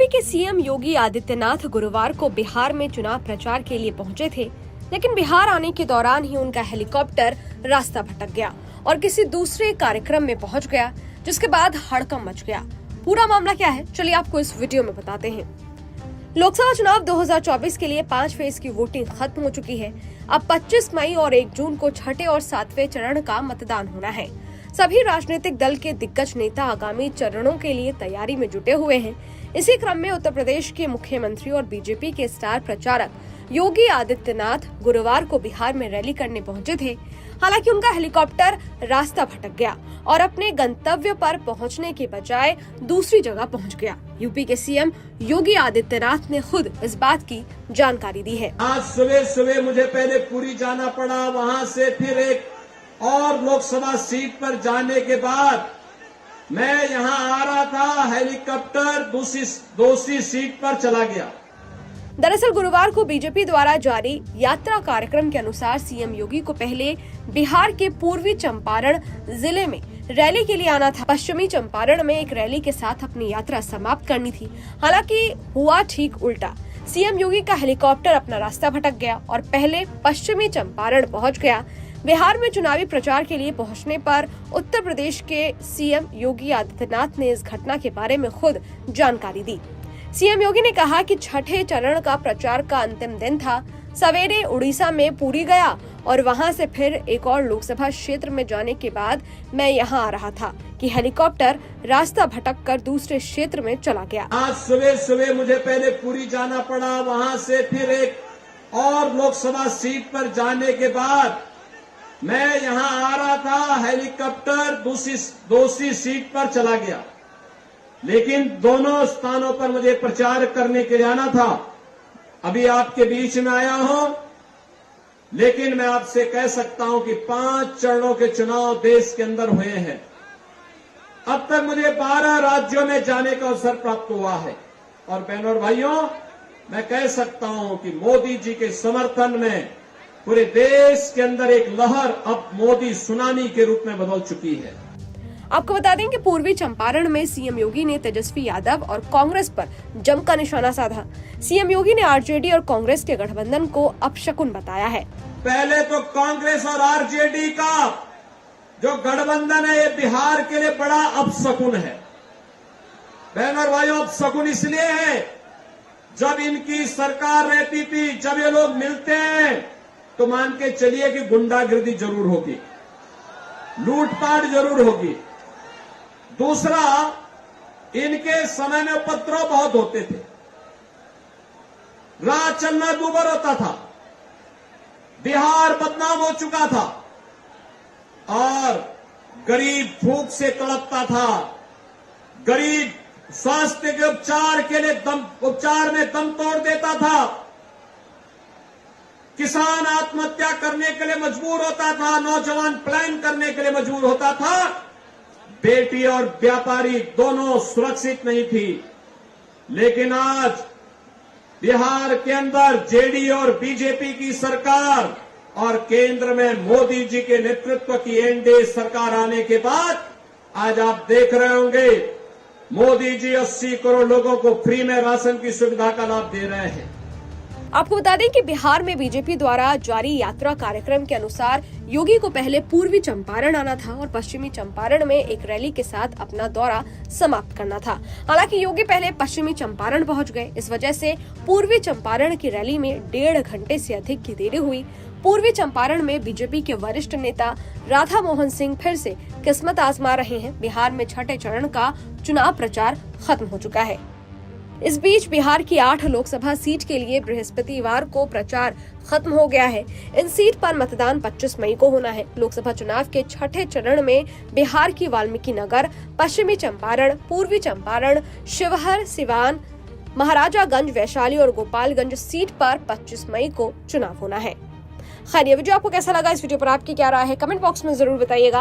UP के CM Yogi Adityanath गुरुवार को बिहार में चुनाव प्रचार के लिए पहुंचे थे, लेकिन बिहार आने के दौरान ही उनका हेलीकॉप्टर रास्ता भटक गया और किसी दूसरे कार्यक्रम में पहुंच गया, जिसके बाद हड़कंप मच गया। पूरा मामला क्या है, चलिए आपको इस वीडियो में बताते हैं। लोकसभा चुनाव 2024 के लिए 5 फेज की वोटिंग खत्म हो चुकी है। अब 25 मई और 1 जून को छठे और 7वें चरण का मतदान होना है। सभी राजनीतिक दल के दिग्गज नेता आगामी चरणों के लिए तैयारी में जुटे हुए हैं। इसी क्रम में उत्तर प्रदेश के मुख्यमंत्री और बीजेपी के स्टार प्रचारक योगी आदित्यनाथ गुरुवार को बिहार में रैली करने पहुंचे थे। हालांकि उनका हेलीकॉप्टर रास्ता भटक गया और अपने गंतव्य पर पहुंचने के बजाय दूसरी जगह पहुंच गया। यूपी के सीएम योगी आदित्यनाथ ने खुद इस बात की जानकारी दी है। आज सुबह मुझे पहले पुरी जाना पड़ा, वहां से फिर एक और लोकसभा सीट पर जाने के बाद मैं यहां आ रहा था, हेलीकॉप्टर दूसरी सीट पर चला गया। दरअसल गुरुवार को बीजेपी द्वारा जारी यात्रा कार्यक्रम के अनुसार सीएम योगी को पहले बिहार के पूर्वी चंपारण जिले में रैली के लिए आना था। पश्चिमी चंपारण में एक रैली के साथ अपनी यात्रा समाप्त करनी थी। हालांकि हुआ ठीक उल्टा। सीएम योगी का हेलीकॉप्टर अपना रास्ता भटक गया और पहले पश्चिमी चंपारण पहुंच गया। बिहार में चुनावी प्रचार के लिए पहुंचने पर उत्तर प्रदेश के सीएम योगी आदित्यनाथ ने इस घटना के बारे में खुद जानकारी दी। सीएम योगी ने कहा कि छठे चरण का प्रचार का अंतिम दिन था। सवेरे उड़ीसा में पुरी गया और वहां से फिर एक और लोकसभा क्षेत्र में जाने के बाद मैं यहां आ रहा था कि हेलीकॉप्टर रास्ता भटक कर दूसरे क्षेत्र में चला गया। आज सुबह मुझे पहले पुरी जाना पड़ा, वहां से फिर एक और लोकसभा सीट पर जाने के बाद मैं यहां आ रहा था, हेलीकॉप्टर दूसरी सीट पर चला गया। लेकिन दोनों स्थानों पर मुझे प्रचार करने के जाना था। अभी आपके बीच में आया हूं, लेकिन मैं आपसे कह सकता हूं कि 5 चरणों के चुनाव देश के अंदर हुए हैं। अब तक मुझे 12 राज्यों में जाने का अवसर प्राप्त हुआ है और बहनों और भाइयों, मैं कह सकता हूं कि मोदी जी के समर्थन में पूरे देश के अंदर एक लहर अब मोदी सुनामी के रूप में बदल चुकी है। आपको बता दें कि पूर्वी चंपारण में सीएम योगी ने तेजस्वी यादव और कांग्रेस पर जमकर निशाना साधा। सीएम योगी ने आरजेडी और कांग्रेस के गठबंधन को अपशकुन बताया है। पहले तो कांग्रेस और आरजेडी का जो गठबंधन है, ये बिहार के लिए बड़ा अपशकुन है। बहनों और भाइयों, अपशकुन इसलिए है, जब इनकी सरकार रहती थी, जब ये लोग मिलते हैं तो मान के चलिए कि गुंडागिर्दी जरूर होगी, लूटपाट जरूर होगी। दूसरा, इनके समय में उपद्रव बहुत होते थे, राह चलना दूभर होता था, बिहार बदनाम हो चुका था और गरीब भूख से तड़पता था। गरीब स्वास्थ्य के उपचार में दम तोड़ देता था। किसान आत्महत्या करने के लिए मजबूर होता था, नौजवान प्लान करने के लिए मजबूर होता था। बेटी और व्यापारी दोनों सुरक्षित नहीं थी। लेकिन आज बिहार के अंदर जेडीयू और बीजेपी की सरकार और केंद्र में मोदी जी के नेतृत्व की एनडीए सरकार आने के बाद आज आप देख रहे होंगे, मोदी जी 80 करोड़ लोगों को फ्री में राशन की सुविधा का लाभ दे रहे हैं। आपको बता दें कि बिहार में बीजेपी द्वारा जारी यात्रा कार्यक्रम के अनुसार योगी को पहले पूर्वी चंपारण आना था और पश्चिमी चंपारण में एक रैली के साथ अपना दौरा समाप्त करना था। हालांकि योगी पहले पश्चिमी चंपारण पहुंच गए। इस वजह से पूर्वी चंपारण की रैली में 1.5 घंटे से अधिक की देरी हुई। पूर्वी चंपारण में बीजेपी के वरिष्ठ नेता राधा मोहन सिंह फिर से किस्मत आजमा रहे हैं। बिहार में छठे चरण का चुनाव प्रचार खत्म हो चुका है। इस बीच बिहार की 8 लोकसभा सीट के लिए बृहस्पतिवार को प्रचार खत्म हो गया है। इन सीट पर मतदान 25 मई को होना है। लोकसभा चुनाव के छठे चरण में बिहार की वाल्मीकि नगर, पश्चिमी चंपारण, पूर्वी चंपारण, शिवहर, सिवान, महाराजागंज, वैशाली और गोपालगंज सीट पर 25 मई को चुनाव होना है। खैर, ये वीडियो आपको कैसा लगा? इस वीडियो पर आपकी क्या राय है? कमेंट बॉक्स में जरूर बताइएगा।